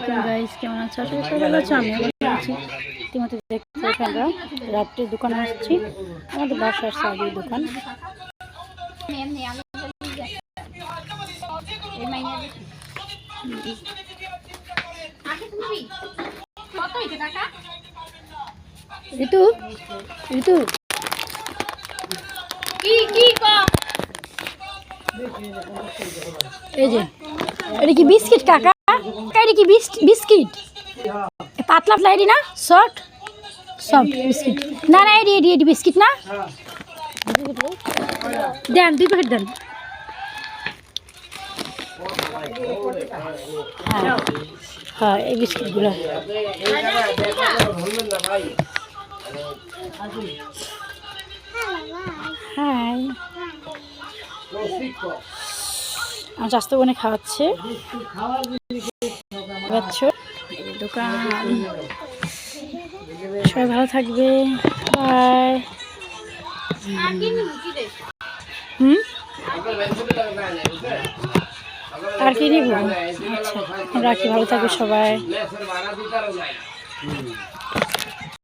আলাইকুম গাইস, কেমন আছো? আশা করি সবাই ভালো আছো। আমিও ভালো আছি। ইতিমধ্যে দেখতে আমরা রাত্রির দোকানে আসছি। আমাদের বাসার সাইডের দোকান। ঋতু ঋতু এই যে এটা কি বিস্কিট কাকা? এটা কি বিস্কিট? পাতলা পাতলা এটি না? সফট বিস্কিট না? না এটি বিস্কিট না? দেন 2 প্যাকেট দেন। হ্যাঁ এই বিস্কিটগুলো। হাই, আমার চাস্তো বোনে খাওয়াচ্ছে দোকান। সবাই ভালো থাকবে, বাই। আর কি নিব? আচ্ছা রাখি, ভালো থাকবে সবাই।